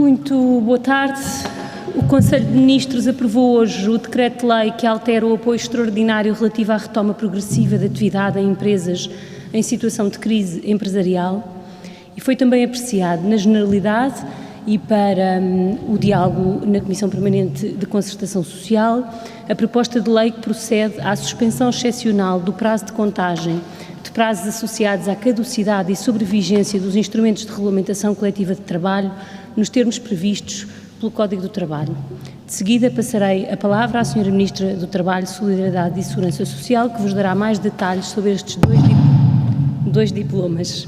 Muito boa tarde. O Conselho de Ministros aprovou hoje o Decreto-Lei que altera o apoio extraordinário relativo à retoma progressiva da atividade em empresas em situação de crise empresarial e foi também apreciado na generalidade e para o diálogo na Comissão Permanente de Concertação Social a proposta de lei que procede à suspensão excepcional do prazo de contagem de prazos associados à caducidade e sobrevigência dos instrumentos de regulamentação coletiva de trabalho nos termos previstos pelo Código do Trabalho. De seguida passarei a palavra à Sra. Ministra do Trabalho, Solidariedade e Segurança Social, que vos dará mais detalhes sobre estes dois diplomas.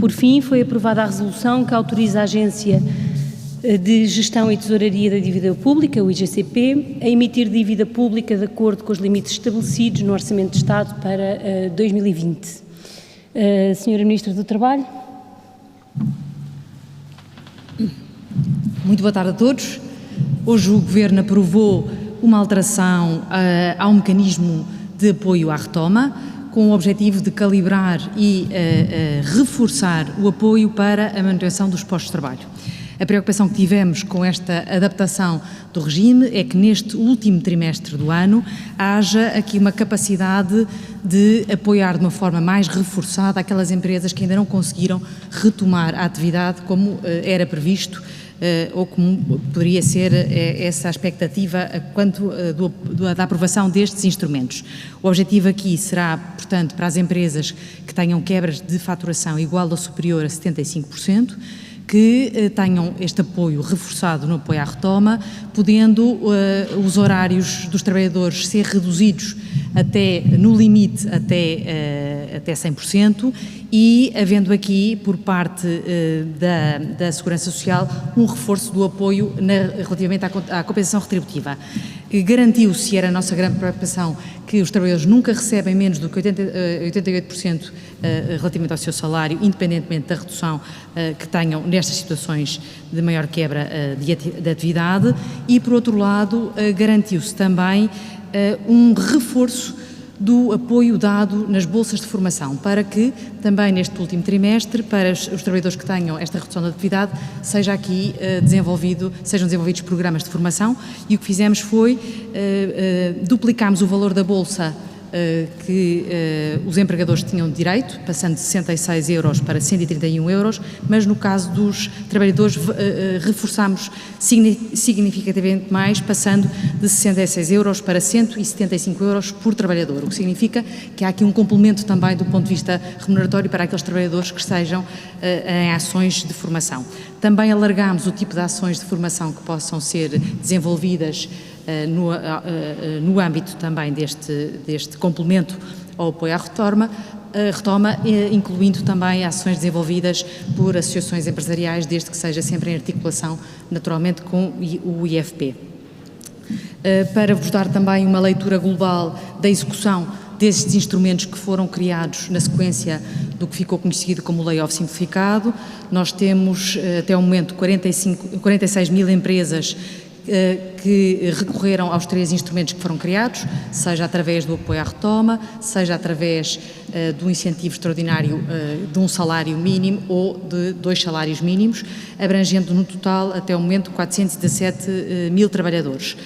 Por fim, foi aprovada a resolução que autoriza a Agência de Gestão e Tesouraria da Dívida Pública, o IGCP, a emitir dívida pública de acordo com os limites estabelecidos no Orçamento de Estado para 2020. Sra. Ministra do Trabalho. Muito boa tarde a todos. Hoje o Governo aprovou uma alteração ao mecanismo de apoio à retoma, com o objetivo de calibrar e reforçar o apoio para a manutenção dos postos de trabalho. A preocupação que tivemos com esta adaptação do regime é que neste último trimestre do ano haja aqui uma capacidade de apoiar de uma forma mais reforçada aquelas empresas que ainda não conseguiram retomar a atividade como era previsto ou como poderia ser essa a expectativa quanto da aprovação destes instrumentos. O objetivo aqui será, portanto, para as empresas que tenham quebras de faturação igual ou superior a 75%, que tenham este apoio reforçado no apoio à retoma, podendo os horários dos trabalhadores ser reduzidos no limite até 100%, e havendo aqui, por parte da Segurança Social, um reforço do apoio relativamente à compensação retributiva. Garantiu-se, e era a nossa grande preocupação, que os trabalhadores nunca recebem menos do que 88% relativamente ao seu salário, independentemente da redução que tenham nestas situações de maior quebra de atividade, e, por outro lado, garantiu-se também um reforço do apoio dado nas bolsas de formação, para que também neste último trimestre, para os trabalhadores que tenham esta redução da atividade, sejam desenvolvidos programas de formação, e o que fizemos foi duplicarmos o valor da bolsa que os empregadores tinham direito, passando de 66 euros para 131 euros, mas no caso dos trabalhadores reforçámos significativamente mais, passando de 66 euros para 175 euros por trabalhador, o que significa que há aqui um complemento também do ponto de vista remuneratório para aqueles trabalhadores que estejam em ações de formação. Também alargámos o tipo de ações de formação que possam ser desenvolvidas no âmbito também deste complemento ao apoio à retoma, incluindo também ações desenvolvidas por associações empresariais, desde que seja sempre em articulação, naturalmente, com o IFP. Para vos dar também uma leitura global da execução destes instrumentos que foram criados na sequência do que ficou conhecido como Layoff Simplificado, nós temos até o momento 46 mil empresas que recorreram aos 3 instrumentos que foram criados, seja através do apoio à retoma, seja através do incentivo extraordinário de um salário mínimo ou de 2 salários mínimos, abrangendo no total, até o momento, 417 mil trabalhadores.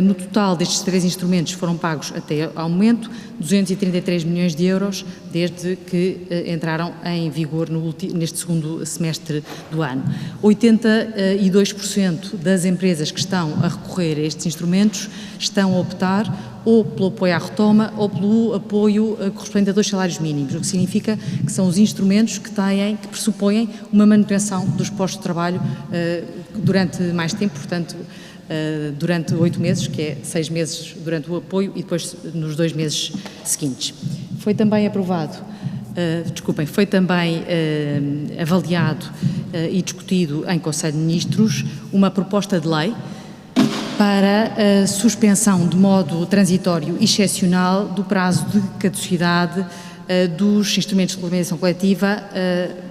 No total destes 3 instrumentos foram pagos até ao momento 233 milhões de euros desde que entraram em vigor neste segundo semestre do ano. 82% das empresas que estão a recorrer a estes instrumentos estão a optar ou pelo apoio à retoma ou pelo apoio correspondente a 2 salários mínimos, o que significa que são os instrumentos que pressupõem uma manutenção dos postos de trabalho durante mais tempo, portanto, durante 8 meses, que é 6 meses durante o apoio e depois nos 2 meses seguintes. Foi também avaliado e discutido em Conselho de Ministros uma proposta de lei para a suspensão de modo transitório e excepcional do prazo de caducidade dos instrumentos de regulamentação coletiva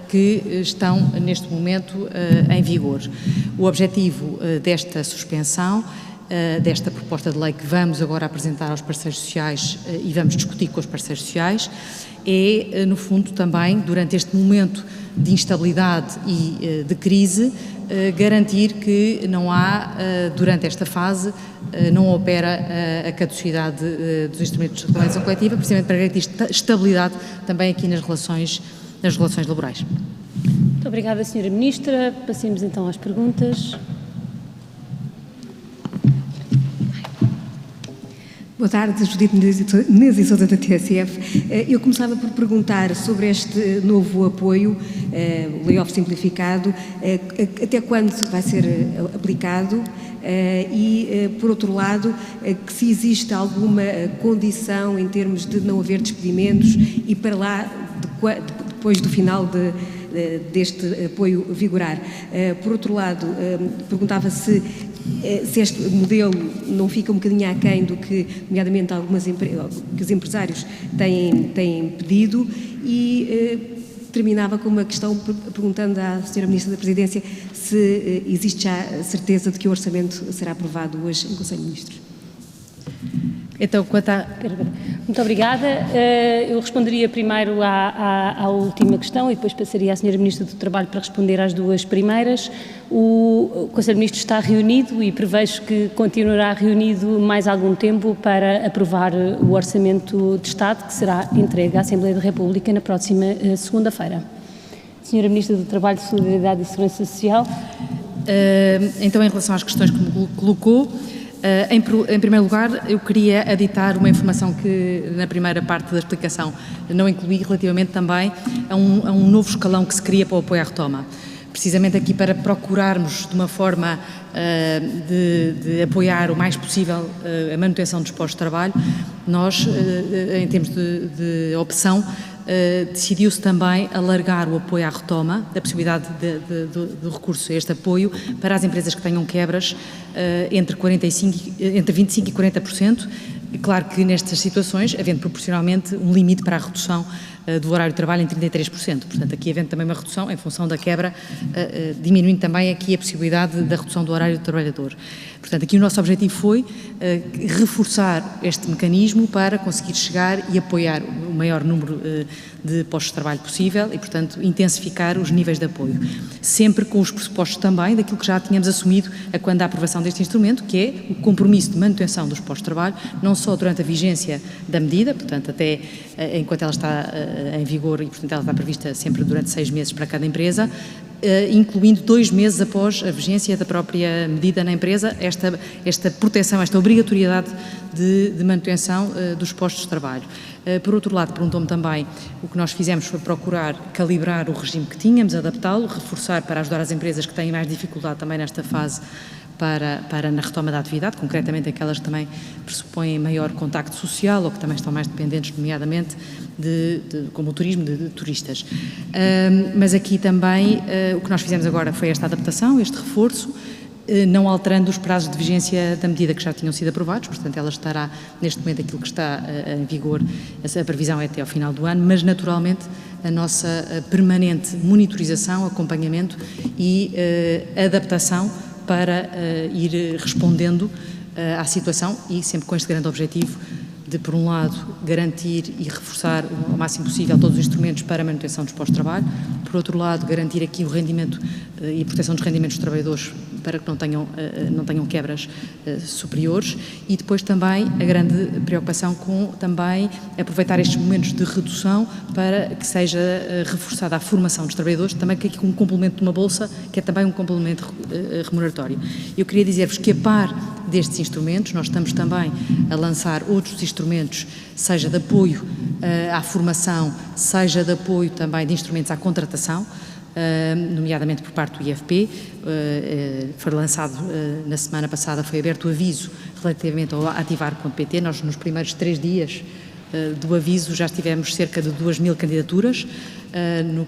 que estão neste momento em vigor. O objetivo desta suspensão, desta proposta de lei que vamos agora apresentar aos parceiros sociais e vamos discutir com os parceiros sociais, é, no fundo, também, durante este momento de instabilidade e de crise, garantir que não há, durante esta fase, não opera a caducidade dos instrumentos de regularização coletiva, precisamente para garantir estabilidade também aqui nas relações laborais. Muito obrigada, Sra. Ministra. Passemos então às perguntas. Boa tarde, Judite Menezes e Sousa da TSF. Eu começava por perguntar sobre este novo apoio, o layoff simplificado, até quando vai ser aplicado e, por outro lado, que se existe alguma condição em termos de não haver despedimentos e para lá, depois do final deste apoio vigorar. Por outro lado, perguntava se este modelo não fica um bocadinho aquém do que, nomeadamente, que os empresários têm pedido e terminava com uma questão perguntando à Sra. Ministra da Presidência se existe já certeza de que o orçamento será aprovado hoje em Conselho de Ministros. Então, quanto a... Muito obrigada. Eu responderia primeiro à última questão e depois passaria à Sra. Ministra do Trabalho para responder às duas primeiras. O Conselho de Ministros está reunido e prevejo que continuará reunido mais algum tempo para aprovar o Orçamento de Estado, que será entregue à Assembleia da República na próxima segunda-feira. Sra. Ministra do Trabalho, Solidariedade e Segurança Social. Então, em relação às questões que me colocou, em primeiro lugar, eu queria aditar uma informação que na primeira parte da explicação não incluí, relativamente também a um novo escalão que se cria para o apoio à retoma. Precisamente aqui para procurarmos de uma forma de apoiar o mais possível a manutenção dos postos de trabalho, nós, em termos de opção, decidiu-se também alargar o apoio à retoma, da possibilidade do recurso a este apoio para as empresas que tenham quebras entre 25% e 40%, e claro que nestas situações, havendo proporcionalmente um limite para a redução do horário de trabalho em 33%, portanto aqui havendo também uma redução em função da quebra, diminuindo também aqui a possibilidade da redução do horário do trabalhador. Portanto, aqui o nosso objetivo foi reforçar este mecanismo para conseguir chegar e apoiar o maior número de postos de trabalho possível e, portanto, intensificar os níveis de apoio. Sempre com os pressupostos também daquilo que já tínhamos assumido quando da aprovação deste instrumento, que é o compromisso de manutenção dos postos de trabalho, não só durante a vigência da medida, portanto, até enquanto ela está em vigor e, portanto, ela está prevista sempre durante 6 meses para cada empresa, incluindo 2 meses após a vigência da própria medida na empresa, esta proteção, esta obrigatoriedade de manutenção dos postos de trabalho. Por outro lado, perguntou-me também, o que nós fizemos foi procurar calibrar o regime que tínhamos, adaptá-lo, reforçar para ajudar as empresas que têm mais dificuldade também nesta fase para na retoma da atividade, concretamente aquelas que também pressupõem maior contacto social ou que também estão mais dependentes, nomeadamente, como o turismo, de turistas. Mas aqui também o que nós fizemos agora foi esta adaptação, este reforço, não alterando os prazos de vigência da medida que já tinham sido aprovados, portanto ela estará, neste momento aquilo que está em vigor, a previsão é até ao final do ano, mas naturalmente a nossa permanente monitorização, acompanhamento e adaptação para ir respondendo à situação e sempre com este grande objetivo de, por um lado, garantir e reforçar o máximo possível todos os instrumentos para a manutenção dos postos de trabalho, por outro lado, garantir aqui o rendimento e a proteção dos rendimentos dos trabalhadores para que não tenham quebras superiores e depois também a grande preocupação com também aproveitar estes momentos de redução para que seja reforçada a formação dos trabalhadores, também aqui com um complemento de uma bolsa, que é também um complemento remuneratório. Eu queria dizer-vos que a par destes instrumentos, nós estamos também a lançar outros instrumentos, seja de apoio à formação, seja de apoio também de instrumentos à contratação, nomeadamente por parte do IFP. Foi lançado na semana passada, foi aberto o aviso relativamente ao ativar.pt. Nós nos primeiros 3 dias do aviso já tivemos cerca de 2.000 candidaturas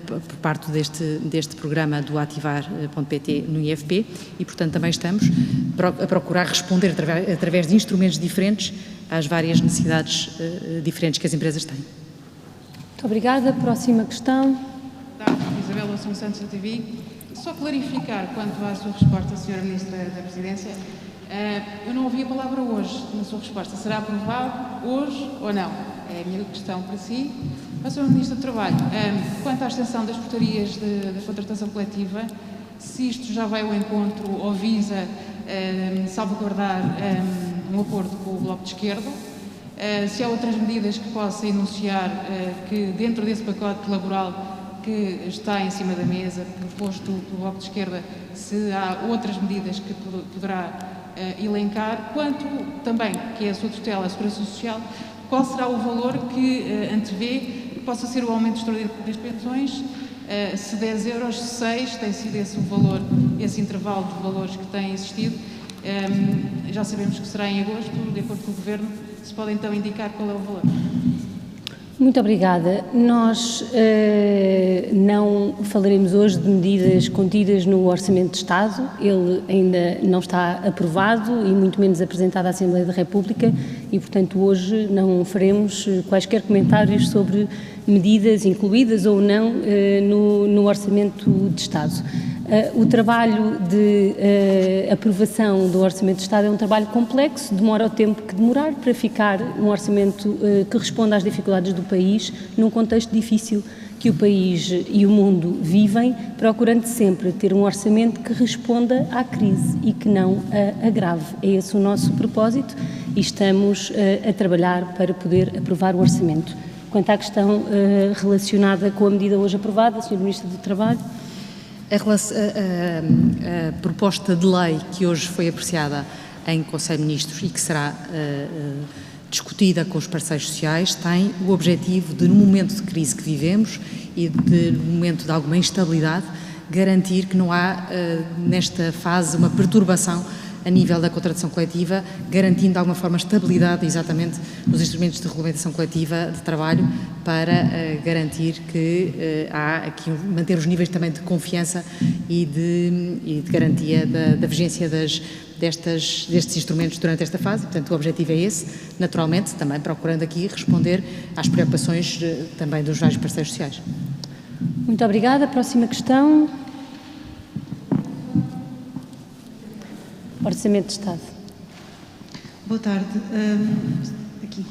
por parte deste programa do ativar.pt no IFP e, portanto, também estamos a procurar responder através de instrumentos diferentes às várias necessidades diferentes que as empresas têm. Muito obrigada. Próxima questão. Isabel Assunção Santos da TV. Só clarificar quanto à sua resposta, Sra. Ministra da Presidência, eu não ouvi a palavra hoje na sua resposta. Será aprovado hoje ou não? É a minha questão para si. Para a Sra. Ministra do Trabalho, quanto à extensão das portarias da contratação coletiva, se isto já vai ao encontro ou visa salvaguardar um acordo com o Bloco de Esquerda, se há outras medidas que possa enunciar que dentro desse pacote laboral que está em cima da mesa, proposto pelo Bloco de Esquerda, se há outras medidas que poderá elencar, quanto também, que é a sua tutela, a Segurança Social, qual será o valor que antevê que possa ser o aumento extraordinário das pensões, se 10 euros, se 6, tem sido esse o valor, esse intervalo de valores que tem existido. Já sabemos que será em agosto, de acordo com o Governo, se pode então indicar qual é o valor. Muito obrigada. Nós não falaremos hoje de medidas contidas no Orçamento de Estado, ele ainda não está aprovado e muito menos apresentado à Assembleia da República e, portanto, hoje não faremos quaisquer comentários sobre medidas incluídas ou não no Orçamento de Estado. O trabalho de aprovação do Orçamento de Estado é um trabalho complexo, demora o tempo que demorar para ficar um orçamento que responda às dificuldades do país, num contexto difícil que o país e o mundo vivem, procurando sempre ter um orçamento que responda à crise e que não a agrave. É esse o nosso propósito e estamos a trabalhar para poder aprovar o orçamento. Quanto à questão relacionada com a medida hoje aprovada, Sra. Ministra do Trabalho. A proposta de lei que hoje foi apreciada em Conselho de Ministros e que será discutida com os parceiros sociais tem o objetivo de, no momento de crise que vivemos e no momento de alguma instabilidade, garantir que não há nesta fase uma perturbação a nível da contratação coletiva, garantindo de alguma forma estabilidade exatamente nos instrumentos de regulamentação coletiva de trabalho para garantir que há aqui manter os níveis também de confiança e de garantia da vigência destes instrumentos durante esta fase. Portanto, o objetivo é esse, naturalmente, também procurando aqui responder às preocupações também dos vários parceiros sociais. Muito obrigada. Próxima questão. Orçamento de Estado. Boa tarde. Aqui.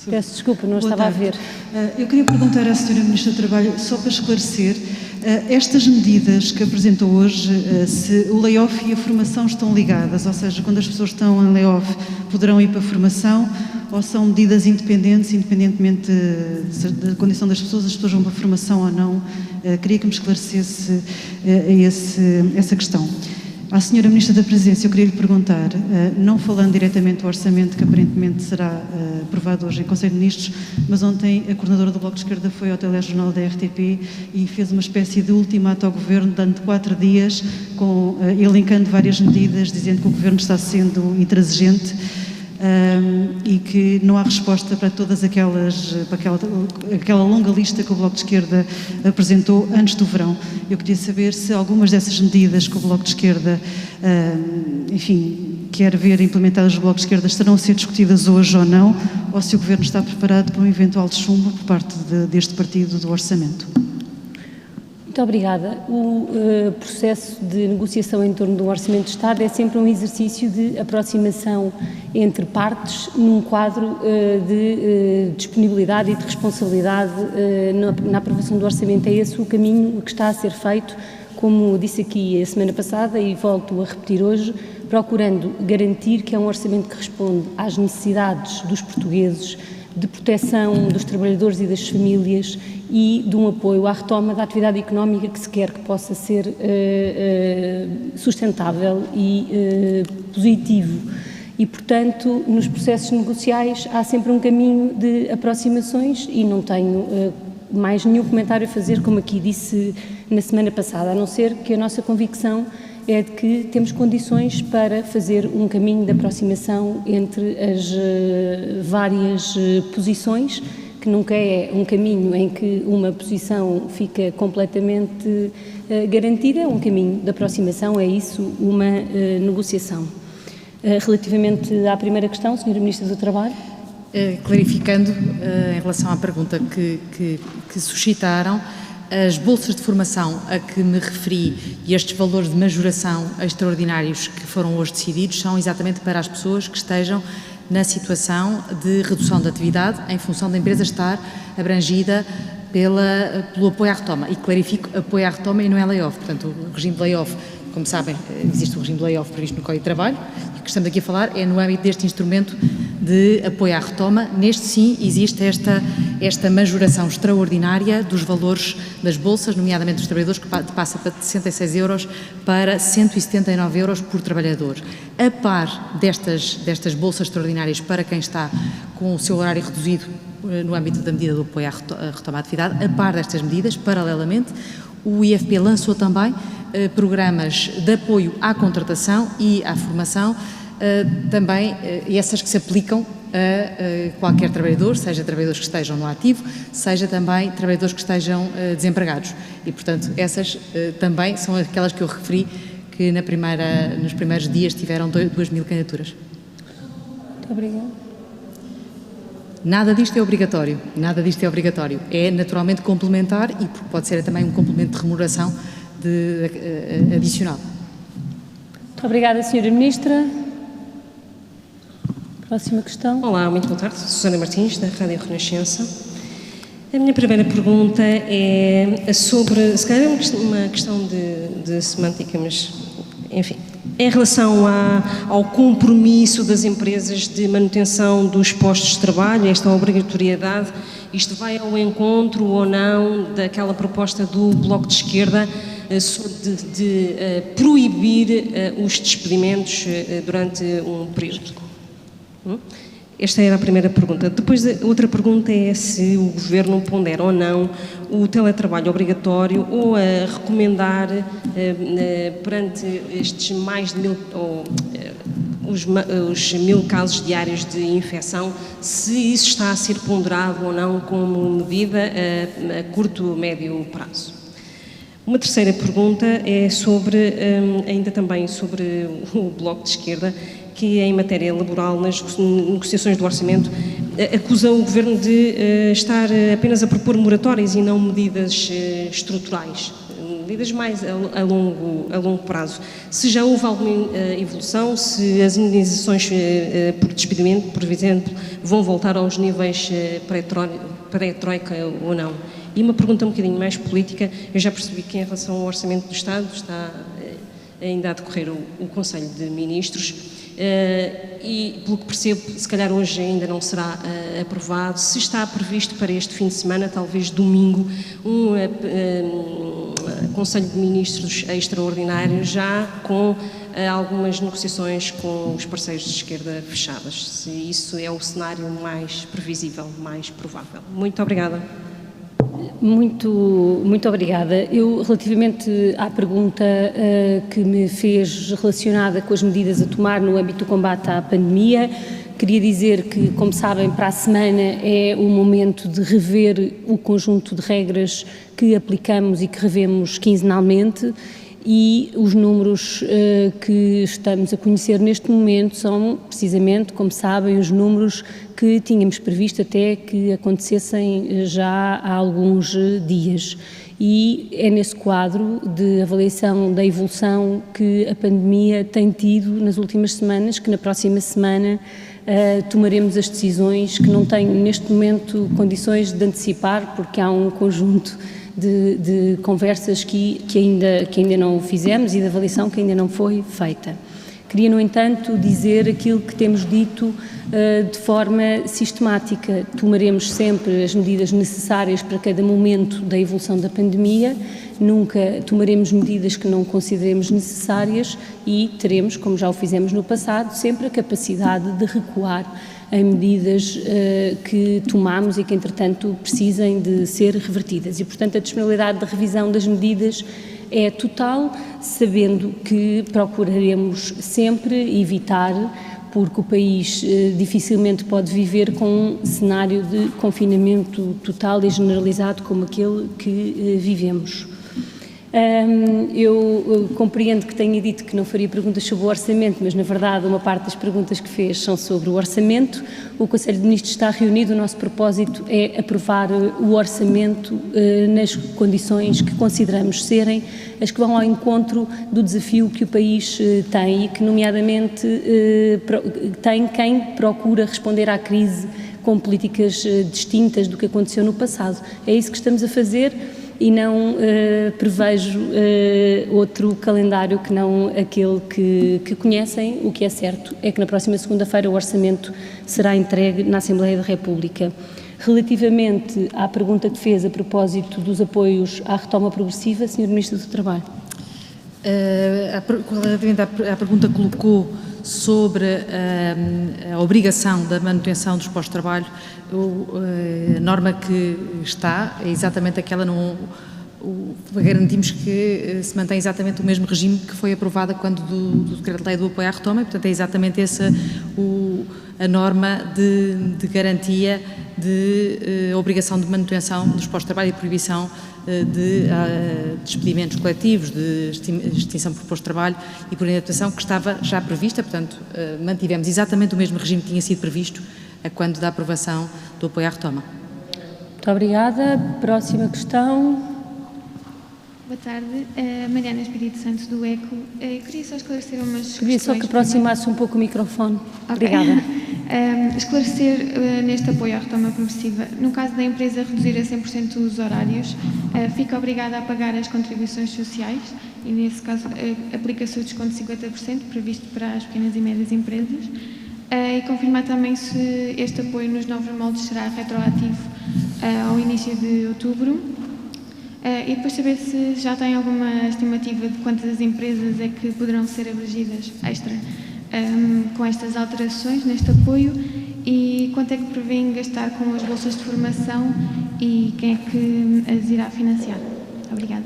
Peço desculpa, não estava a ver. Eu queria perguntar à Sra. Ministra do Trabalho, só para esclarecer, estas medidas que apresentou hoje, se o layoff e a formação estão ligadas, ou seja, quando as pessoas estão em layoff poderão ir para a formação, ou são medidas independentes, independentemente da condição das pessoas vão para a formação ou não? Queria que me esclarecesse essa questão. À Sra. Ministra da Presidência, eu queria lhe perguntar, não falando diretamente do orçamento que aparentemente será aprovado hoje em Conselho de Ministros, mas ontem a coordenadora do Bloco de Esquerda foi ao telejornal da RTP e fez uma espécie de ultimato ao Governo, dando 4 dias, elencando várias medidas, dizendo que o Governo está sendo intransigente e que não há resposta para todas aquela longa lista que o Bloco de Esquerda apresentou antes do verão. Eu queria saber se algumas dessas medidas que o Bloco de Esquerda, quer ver implementadas no Bloco de Esquerda estarão a ser discutidas hoje ou não, ou se o Governo está preparado para um eventual chumbo por parte deste partido do orçamento. Muito obrigada. O processo de negociação em torno do Orçamento de Estado é sempre um exercício de aproximação entre partes num quadro de disponibilidade e de responsabilidade na aprovação do Orçamento. É esse o caminho que está a ser feito, como disse aqui a semana passada e volto a repetir hoje, procurando garantir que é um Orçamento que responde às necessidades dos portugueses, de proteção dos trabalhadores e das famílias e de um apoio à retoma da atividade económica que se quer que possa ser sustentável e positivo. E, portanto, nos processos negociais há sempre um caminho de aproximações e não tenho mais nenhum comentário a fazer, como aqui disse na semana passada, a não ser que a nossa convicção é de que temos condições para fazer um caminho de aproximação entre as várias posições, que nunca é um caminho em que uma posição fica completamente garantida, um caminho de aproximação, é isso, uma negociação. Relativamente à primeira questão, Sra. Ministra do Trabalho. Clarificando, em relação à pergunta que suscitaram, as bolsas de formação a que me referi e estes valores de majoração extraordinários que foram hoje decididos são exatamente para as pessoas que estejam na situação de redução da atividade em função da empresa estar abrangida pelo apoio à retoma. E clarifico, apoio à retoma e não é layoff. Portanto, o regime de layoff, como sabem, existe o regime de layoff previsto no Código de Trabalho. O que estamos aqui a falar é no âmbito deste instrumento de apoio à retoma. Neste, sim, existe esta majoração extraordinária dos valores das bolsas, nomeadamente dos trabalhadores, que passa de 66 euros para 179 euros por trabalhador. A par destas bolsas extraordinárias para quem está com o seu horário reduzido no âmbito da medida do apoio à retoma da atividade, a par destas medidas, paralelamente, o IFP lançou também programas de apoio à contratação e à formação, também essas que se aplicam a qualquer trabalhador, seja trabalhadores que estejam no ativo, seja também trabalhadores que estejam desempregados. E, portanto, essas também são aquelas que eu referi que nos primeiros dias tiveram 2.000 candidaturas. Muito obrigada. Nada disto é obrigatório, É naturalmente complementar e pode ser também um complemento de remuneração adicional. Muito obrigada, Sra. Ministra. Próxima questão. Olá, muito boa tarde. Susana Martins, da Rádio Renascença. A minha primeira pergunta é sobre, se calhar é uma questão de semântica, mas, enfim, em relação ao compromisso das empresas de manutenção dos postos de trabalho, esta obrigatoriedade, isto vai ao encontro ou não daquela proposta do Bloco de Esquerda de proibir os despedimentos durante um período? Esta era a primeira pergunta. Depois, a outra pergunta é se o Governo pondera ou não o teletrabalho obrigatório ou a recomendar, perante estes mais de 1.000, os 1.000 casos diários de infecção, se isso está a ser ponderado ou não como medida a curto ou médio prazo. Uma terceira pergunta é ainda também sobre o Bloco de Esquerda, que em matéria laboral, nas negociações do orçamento, acusa o Governo de estar apenas a propor moratórias e não medidas estruturais, medidas mais a longo prazo. Se já houve alguma evolução, se as indenizações por despedimento, por exemplo, vão voltar aos níveis pré-troika ou não. E uma pergunta um bocadinho mais política, eu já percebi que em relação ao Orçamento do Estado está ainda a decorrer o Conselho de Ministros, e pelo que percebo, se calhar hoje ainda não será aprovado. Se está previsto para este fim de semana, talvez domingo, um Conselho de Ministros extraordinário, já com algumas negociações com os parceiros de esquerda fechadas. Se isso é o cenário mais previsível, mais provável. Muito obrigada. Muito obrigada. Eu, relativamente à pergunta que me fez relacionada com as medidas a tomar no âmbito do combate à pandemia, queria dizer que, como sabem, para a semana é o momento de rever o conjunto de regras que aplicamos e que revemos quinzenalmente, e os números que estamos a conhecer neste momento são, precisamente, como sabem, os números que tínhamos previsto até que acontecessem já há alguns dias. E é nesse quadro de avaliação da evolução que a pandemia tem tido nas últimas semanas, que na próxima semana tomaremos as decisões, que não tenho neste momento condições de antecipar, porque há um conjunto de conversas que ainda não fizemos e de avaliação que ainda não foi feita. Queria, no entanto, dizer aquilo que temos dito de forma sistemática. Tomaremos sempre as medidas necessárias para cada momento da evolução da pandemia, nunca tomaremos medidas que não consideremos necessárias e teremos, como já o fizemos no passado, sempre a capacidade de recuar em medidas que tomamos e que, entretanto, precisem de ser revertidas. E, portanto, a disponibilidade de revisão das medidas é total, sabendo que procuraremos sempre evitar, porque o país dificilmente pode viver com um cenário de confinamento total e generalizado como aquele que vivemos. Eu compreendo que tenha dito que não faria perguntas sobre o orçamento, mas na verdade uma parte das perguntas que fez são sobre o orçamento. O Conselho de Ministros está reunido, o nosso propósito é aprovar o orçamento nas condições que consideramos serem as que vão ao encontro do desafio que o país tem e que nomeadamente tem quem procura responder à crise com políticas distintas do que aconteceu no passado. É isso que estamos a fazer e não prevejo outro calendário que não aquele que conhecem. O que é certo é que na próxima segunda-feira o orçamento será entregue na Assembleia da República. Relativamente à pergunta que fez a propósito dos apoios à retoma progressiva, Sr. Ministro do Trabalho. Relativamente à pergunta que colocou sobre a obrigação da manutenção dos postos de trabalho, a norma que está é exatamente aquela, garantimos que se mantém exatamente o mesmo regime que foi aprovado quando do Decreto-Lei do apoio à retoma, e portanto é exatamente essa a norma de garantia de obrigação de manutenção dos postos de trabalho e proibição de despedimentos coletivos, de extinção por posto de trabalho e por inadaptação, que estava já prevista. Portanto, mantivemos exatamente o mesmo regime que tinha sido previsto a quando da aprovação do apoio à retoma. Muito obrigada. Próxima questão. Boa tarde, Mariana Espírito Santos do ECO. Eu queria só esclarecer umas questões. Queria só que aproximasse um pouco o microfone. Okay. Obrigada. Esclarecer neste apoio à retoma progressiva, no caso da empresa reduzir a 100% os horários, fica obrigada a pagar as contribuições sociais e, nesse caso, aplica-se o desconto de 50% previsto para as pequenas e médias empresas. E confirmar também se este apoio nos novos moldes será retroativo ao início de outubro. E depois saber se já tem alguma estimativa de quantas empresas é que poderão ser abrangidas extra com estas alterações neste apoio e quanto é que prevêem gastar com as bolsas de formação e quem é que as irá financiar. Obrigada.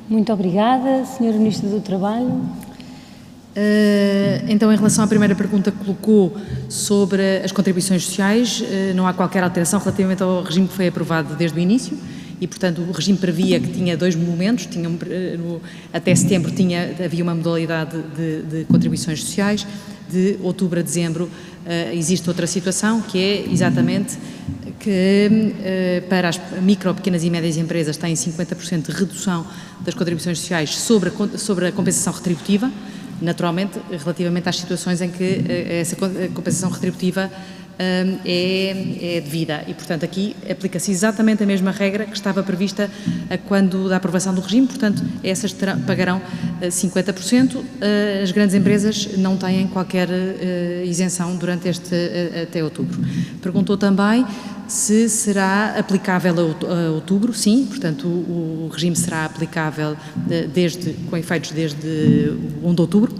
Muito obrigada. Sr. Ministro do Trabalho. Então, em relação à primeira pergunta que colocou sobre as contribuições sociais, não há qualquer alteração relativamente ao regime que foi aprovado desde o início. E, portanto, o regime previa que tinha dois momentos, até setembro havia uma modalidade de contribuições sociais, de outubro a dezembro existe outra situação, que é exatamente que para as micro, pequenas e médias empresas têm 50% de redução das contribuições sociais sobre a compensação retributiva, naturalmente, relativamente às situações em que essa compensação retributiva é devida e, portanto, aqui aplica-se exatamente a mesma regra que estava prevista quando da aprovação do regime, portanto, essas pagarão 50%, as grandes empresas não têm qualquer isenção durante até outubro. Perguntou também se será aplicável a outubro. Sim, portanto, o regime será aplicável com efeitos desde 1 de outubro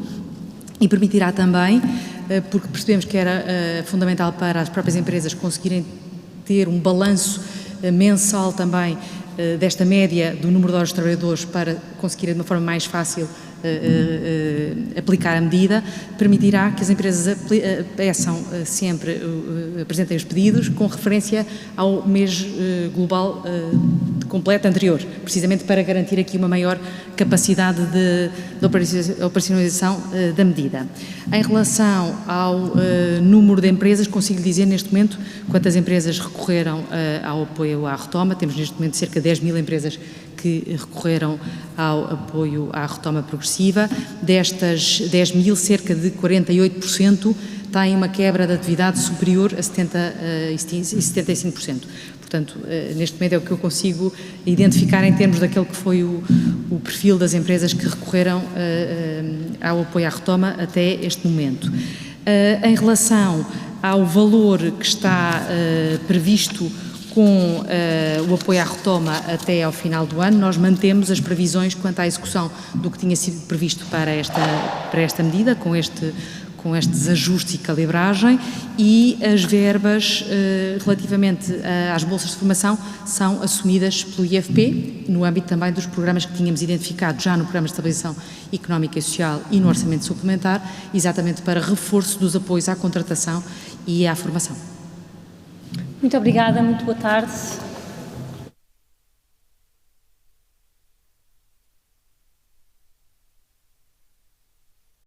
e permitirá também, porque percebemos que era fundamental para as próprias empresas conseguirem ter um balanço mensal também desta média do número de horas de trabalhadores para conseguirem de uma forma mais fácil aplicar a medida, permitirá que as empresas peçam sempre, apresentem os pedidos com referência ao mês global completo anterior, precisamente para garantir aqui uma maior capacidade de operacionalização da medida. Em relação ao número de empresas, consigo dizer neste momento quantas empresas recorreram ao apoio à retoma. Temos neste momento cerca de 10.000 empresas que recorreram ao apoio à retoma progressiva. Destas 10.000, cerca de 48% têm uma quebra de atividade superior a 75%. Portanto, neste momento é o que eu consigo identificar em termos daquele que foi o perfil das empresas que recorreram ao apoio à retoma até este momento. Em relação ao valor que está previsto com o apoio à retoma até ao final do ano, nós mantemos as previsões quanto à execução do que tinha sido previsto para esta medida, com este desajuste e calibragem, e as verbas relativamente às bolsas de formação são assumidas pelo IFP, no âmbito também dos programas que tínhamos identificado já no Programa de Estabilização Económica e Social e no Orçamento Suplementar, exatamente para reforço dos apoios à contratação e à formação. Muito obrigada, muito boa tarde.